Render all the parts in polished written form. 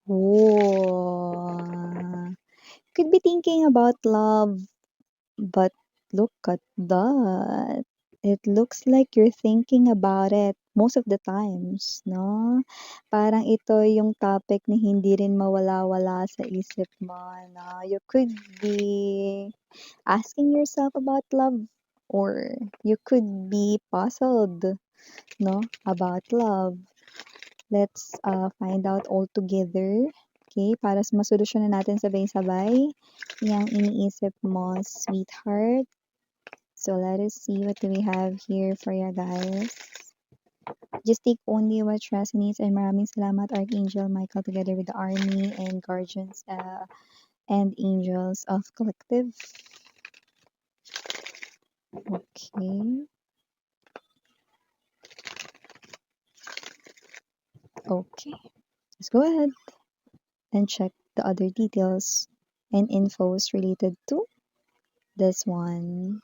Oh, could be thinking about love, but look at that. It looks like you're thinking about it most of the times, no? Parang ito yung topic na hindi rin mawala-wala sa isip mo, no? You could be asking yourself about love, or you could be puzzled, no, about love. Let's find out all together. Okay, para masolusyonan natin sabay-sabay yung iniisip mo, sweetheart. So let us see what do we have here for you guys. Just take only what resonates, and maraming salamat Archangel Michael together with the army and guardians and angels of collective. Okay. Okay. Let's go ahead and check the other details and infos related to this one.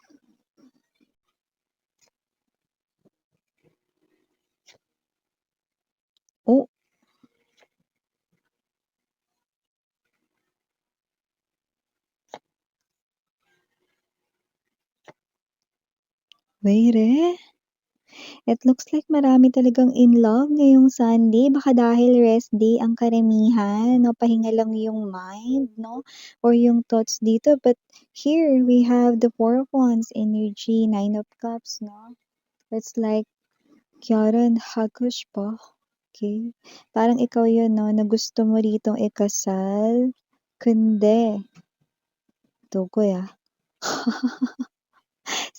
Oh, wait eh. It looks like marami talagang in love ngayong Sunday. Baka dahil rest day ang karamihan, no? Pahinga lang yung mind, no? Or yung thoughts dito. But here, we have the Four of Wands energy, Nine of Cups, no? It's like, Karen, hagush pa. Okay? Parang ikaw yun, no? Na gusto mo ditong ikasal. Kundi. Tukoy, ah.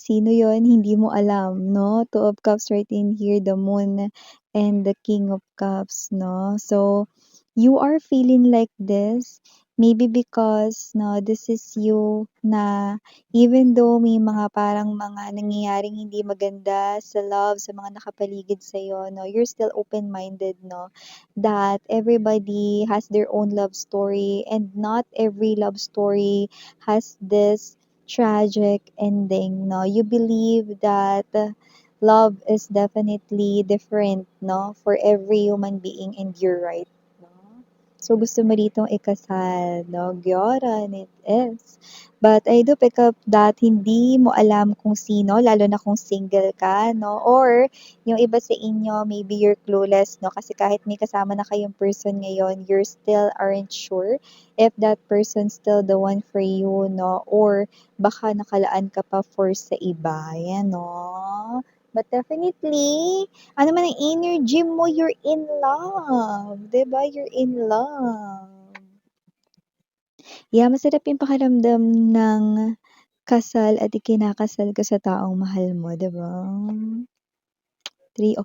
Sino yon? Hindi mo alam, no? Two of Cups right in here, the Moon and the King of Cups, no? So, you are feeling like this, maybe because, no, this is you na even though may mga parang mga nangyayaring hindi maganda sa love, sa mga nakapaligid sa'yo, no, you're still open-minded, no, that everybody has their own love story and not every love story has this tragic ending, no? You believe that love is definitely different, no? For every human being, and you're right, no? So, gusto mo ditong ikasal, no? Gyoran, it is. But I do pick up that hindi mo alam kung sino, lalo na kung single ka, no? Or, yung iba sa inyo, maybe you're clueless, no? Kasi kahit may kasama na kayong person ngayon, you're still aren't sure if that person's still the one for you, no? Or, baka nakalaan ka pa for sa iba, yan, no? But definitely, ano man ang energy mo, you're in love. 'Di ba? You're in love. Yeah, masarap yung pakiramdam ng kasal at ikinakasal ka sa taong mahal mo, 'di ba? Three of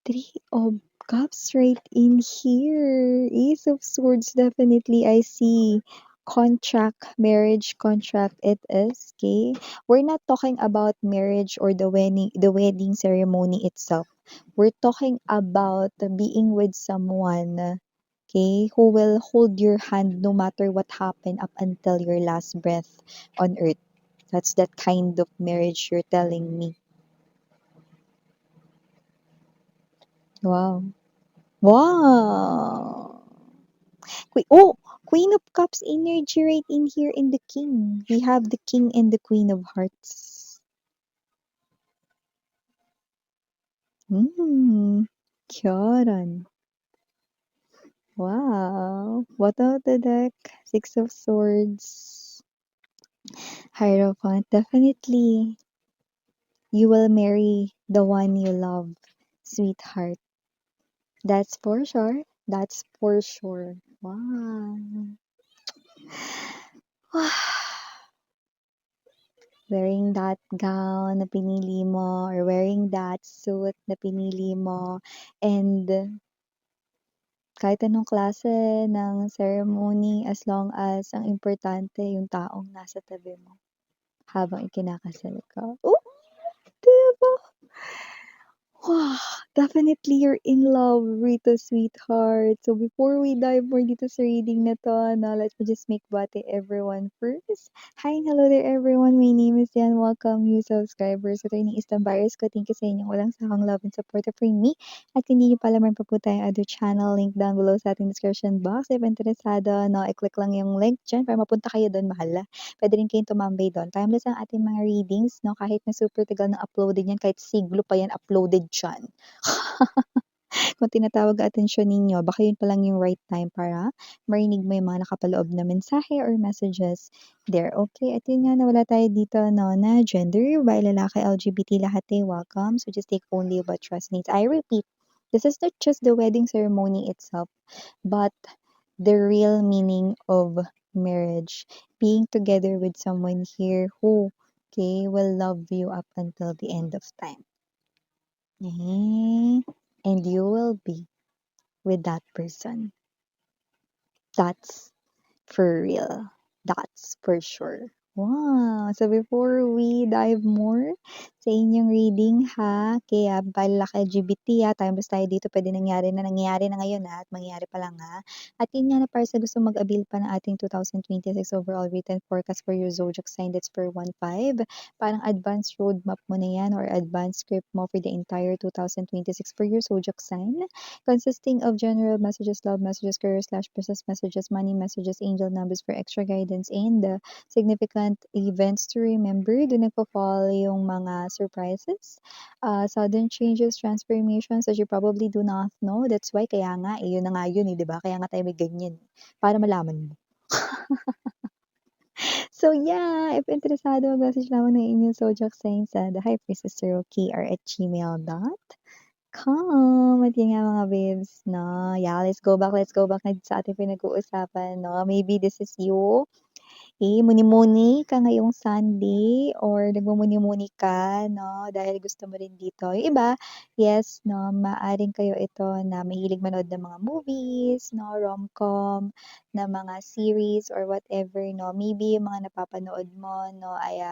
Three of Cups right in here. Ace of Swords, definitely. I see contract, marriage contract it is, okay? We're not talking about marriage or the wedding ceremony itself. We're talking about being with someone, okay, who will hold your hand no matter what happened up until your last breath on earth. That's that kind of marriage you're telling me. Wow. Wow. Queen of Cups energy right in here in the King. We have the King and the Queen of Hearts. Hmm. Kyaran. Wow. What out the deck? Six of Swords. Hierophant. Definitely, you will marry the one you love, sweetheart. That's for sure. That's for sure. Wow. Wearing that gown na pinili mo or wearing that suit na pinili mo, and kahit anong klase ng ceremony as long as ang importante yung taong nasa tabi mo habang ikinakasal ka. Oh, 'di ba? Wow, definitely you're in love, Rita sweetheart. So before we dive more dito sa reading na to, no, let me just make bati everyone first. Hi and hello there everyone. My name is Jan. Welcome new subscribers. Ito yung Eastern Buyers ko. Thank you sa inyong walang sawang love and support for me. At kung hindi nyo pala meron pa po tayong other channel, link down below sa ating description box. If interesado, no, i-click lang yung link dyan para mapunta kayo doon, mahala. Pwede rin kayong tumambay doon. Timeless ang ating mga readings, no? Kahit na super tagal na uploaded yan, kahit siglo pa yan uploaded dyan. Kung tinatawag ang atensyon ninyo, baka yun pa lang yung right time para marinig mo yung mga nakapaloob na mensahe or messages there. Okay, at yun nga, nawala tayo dito, no, na gender, by lalaki, LGBT, lahat ay welcome. So just take only what trust needs. I repeat, this is not just the wedding ceremony itself, but the real meaning of marriage. Being together with someone here who, okay, will love you up until the end of time. And you will be with that person. That's for real. That's for sure. Wow! So before we dive more sa inyong reading ha, kaya pala LGBT ha, timeless tayo dito, pwede nangyari na ngayon ha, at mangyayari pa lang ha. At yun nga na para sa gusto mag-avail pa ng ating 2026 overall written forecast for your zodiac sign, that's for 1-5. Parang advanced roadmap mo na yan or advanced script mo for the entire 2026 for your zodiac sign, consisting of general messages, love messages, career/business messages, money messages, angel numbers for extra guidance, and significant events to remember. Doon nagpo-fall yung mga surprises, sudden changes, transformations that you probably do not know. That's why, kaya nga, yun na nga yun, di ba? Kaya nga tayo may ganyan, para malaman mo. So yeah, if interesado, mag-message lamang ng inyong zodiac sign sa thehighpriestesstarokr@gmail.com. At yun nga mga babes, no? Yeah, let's go back na sa ating pinag-uusapan, no? Maybe this is you. Muni-muni ka ngayong Sunday or nagmumuni-muni ka, no, dahil gusto mo rin dito. Yung iba, yes, no, maaaring kayo ito na mahilig manood ng mga movies, no, rom-com, na mga series or whatever, no. Maybe yung mga napapanood mo, no, ay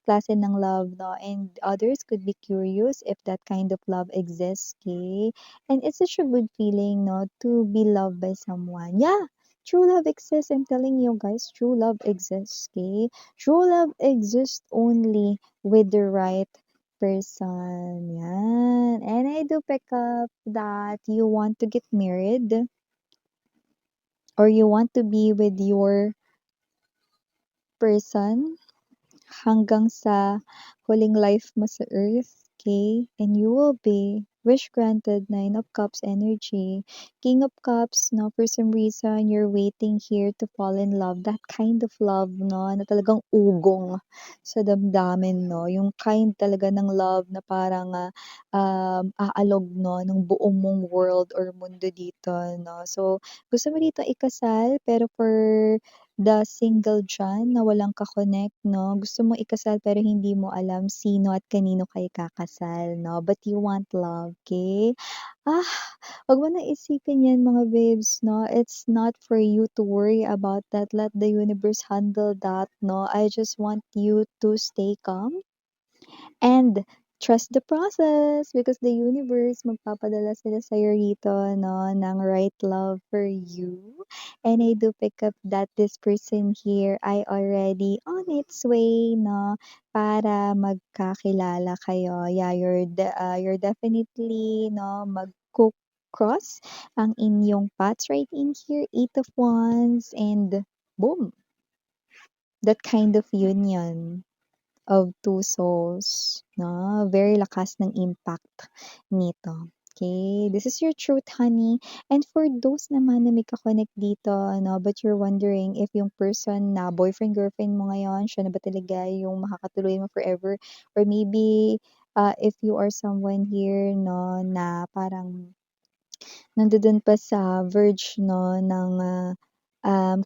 klase ng love, no, and others could be curious if that kind of love exists, okay? And it's such a good feeling, no, to be loved by someone. Yeah, true love exists. I'm telling you guys, true love exists. Okay? True love exists only with the right person. Yan. And I do pick up that you want to get married or you want to be with your person hanggang sa huling life mo sa earth, okay? And you will be wish granted, Nine of Cups energy. King of Cups, no, for some reason, you're waiting here to fall in love. That kind of love, no, na talagang ugong sa damdamin, no? Yung kind talaga ng love na parang aalog, no, ng buong mong world or mundo dito, no? So, gusto mo dito ikasal, pero for the single diyan na walang ka-connect, 'no, gusto mo ikasal pero hindi mo alam sino at kanino kayo kakasal, 'no, but you want love, okay? Ah, 'wag mo na isipin 'yan mga babes, 'no, it's not for you to worry about that, let the universe handle that, 'no? I just want you to stay calm and trust the process because the universe magpapadala sila sa'yo rito, no, ng right love for you. And I do pick up that this person here ay already on its way, no, para magkakilala kayo. Yeah, you're definitely, no, cross ang inyong paths right in here, Eight of Wands, and boom, that kind of union of two souls, no? Very lakas ng impact nito. Okay, this is your truth, honey. And for those naman na may kakonect dito, no, but you're wondering if yung person na boyfriend, girlfriend mo ngayon, siya na ba talaga yung makakatuloy mo forever? Or maybe, if you are someone here, no, na parang nandoon pa sa verge 'no ng,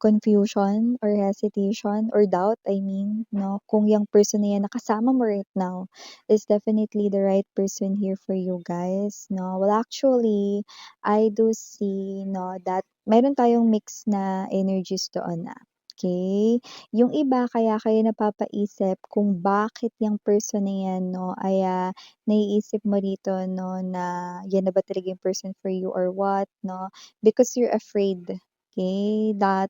confusion or hesitation or doubt, I mean, 'no, kung yung person na yan na kasama mo right now is definitely the right person here for you guys, 'no. Well, actually, I do see 'no, that meron tayong mix na energies doon, Okay. Yung iba kaya kayo napapaisip kung bakit yung person na yan 'no ay, naiisip mo rito 'no na yan na ba talaga yung person for you or what 'no, because you're afraid, okay, that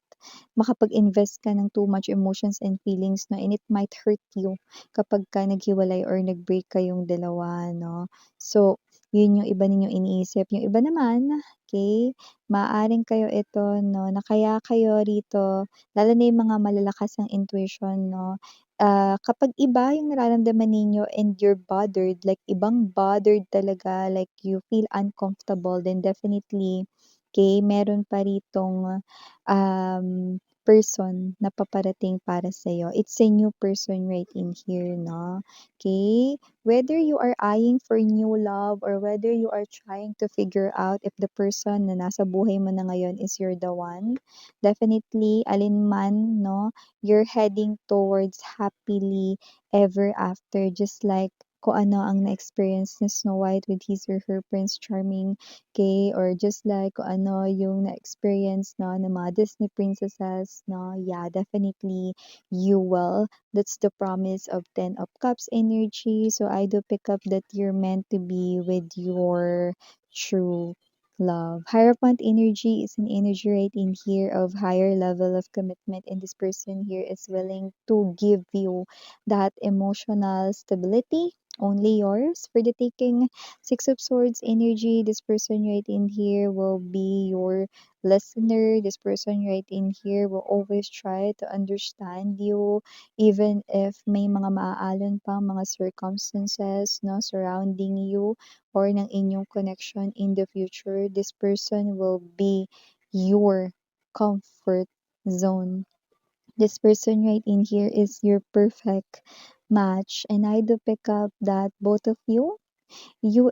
makapag-invest ka ng too much emotions and feelings 'no, and it might hurt you kapagka naghiwalay or nag-break kayong dalawa 'no. So, yun yung iba ninyong iniisip. Yung iba naman, okay, maaaring kayo ito 'no, na kaya kayo rito lalo na yung mga malalakas ang intuition 'no, kapag iba yung nararamdaman ninyo and you're bothered, like ibang bothered talaga, like you feel uncomfortable, then definitely, okay, meron pa ritong, person na paparating para sa'yo. It's a new person right in here 'no, okay. Whether you are eyeing for new love or whether you are trying to figure out if the person na nasa buhay mo na ngayon is you're the one, definitely alinman 'no, you're heading towards happily ever after just like kung ano ang na-experience ni Snow White with his or her Prince Charming, okay, or just like kung ano yung na-experience 'no ng mga Disney princesses 'no, yeah, definitely you will. That's the promise of Ten of Cups energy. So I do pick up that you're meant to be with your true love. Hierophant energy is an energy right in here of higher level of commitment, and this person here is willing to give you that emotional stability. Only yours for the taking. Six of Swords energy. This person right in here will be your listener. This person right in here will always try to understand you even if may mga maaalon pang mga circumstances no surrounding you or ng inyong connection in the future. This person will be your comfort zone. This person right in here is your perfect match, and I do pick up that both of you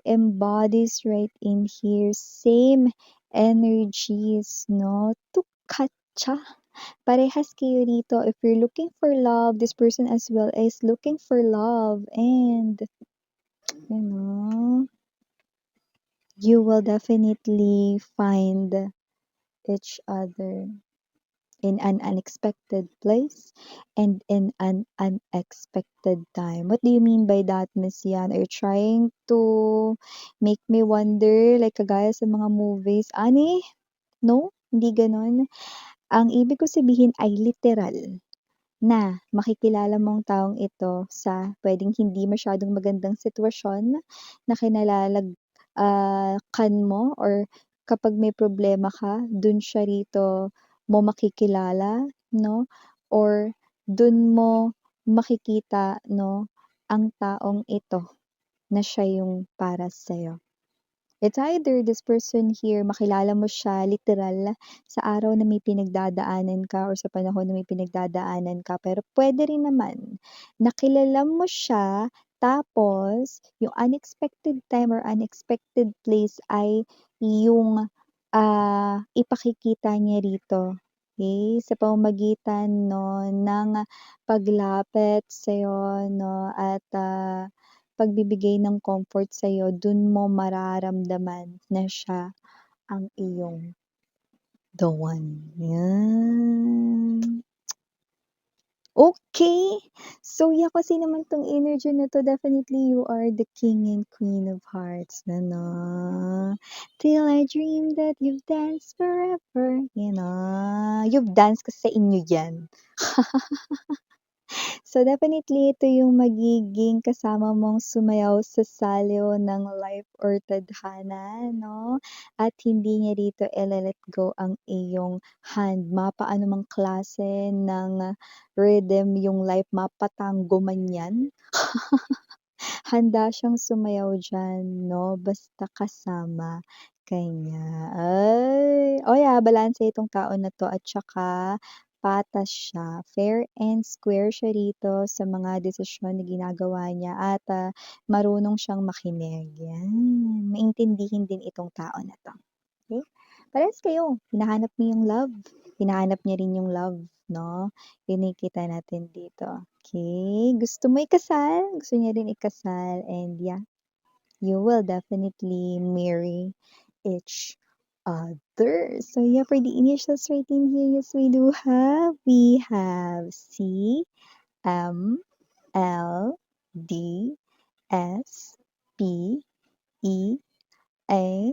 embodies right in here same energies no to katcha. Parehas kayo dito. If you're looking for love, this person as well is looking for love, and you know, you will definitely find each other in an unexpected place and in an unexpected time. What do you mean by that, Miss Yan? Are you trying to make me wonder like kagaya sa mga movies? Ani? No? Hindi ganon. Ang ibig ko sabihin ay literal na makikilala mo ang taong ito sa puwedeng hindi masyadong magandang sitwasyon na kan mo or kapag may problema ka, dun siya rito mo makikilala 'no, or dun mo makikita 'no, ang taong ito na siya yung para sa'yo. It's either this person here makilala mo siya literal sa araw na may pinagdadaanan ka or sa panahon na may pinagdadaanan ka. Pero puwede rin naman na kilala mo siya tapos yung unexpected time or unexpected place ay yung, ipakikita niya rito, okey? Sa pamamagitan 'no ng paglapit sa'yo 'no at, pagbibigay ng comfort sa'yo, dun mo mararamdaman na siya ang iyong the one, yan. Okay. So, yeah, kasi naman 'tong energy na 'to, definitely you are the king and queen of hearts na 'no. Till I dream that you've danced forever, you know. You've danced kasi sa inyo yan. So, definitely ito yung magiging kasama mong sumayaw sa saliw ng life or tadhana 'no, at hindi niya dito ile-let go ang iyong hand. Mapaano mang klase ng rhythm yung life, mapa-tango man 'yan, handa siyang sumayaw diyan 'no, basta kasama ka niya. Ay! Oh, yeah, balanse itong tao na 'to at saka patas siya, fair and square siya rito sa mga desisyon na ginagawa niya at, marunong siyang makinig, 'yan. Maintindihin din itong tao na 'to, okey? Parehas kayo, hinahanap mo yung love, hinahanap niya rin yung love 'no, yun nakikita natin dito, okey? Gusto mo ikasal, gusto niya rin ikasal, and yeah, you will definitely marry each others. So yeah, for the initials right in here, yes, we do have. We have C, M, L, D, S, P, E, A,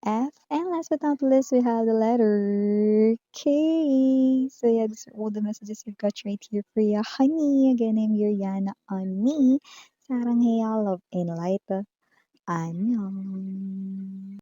F, and last but not least, we have the letter K. So yeah, these are all the messages we've got right here for you, honey. Again, I'm Yuriana on me. Sarang love and light. Annyeong.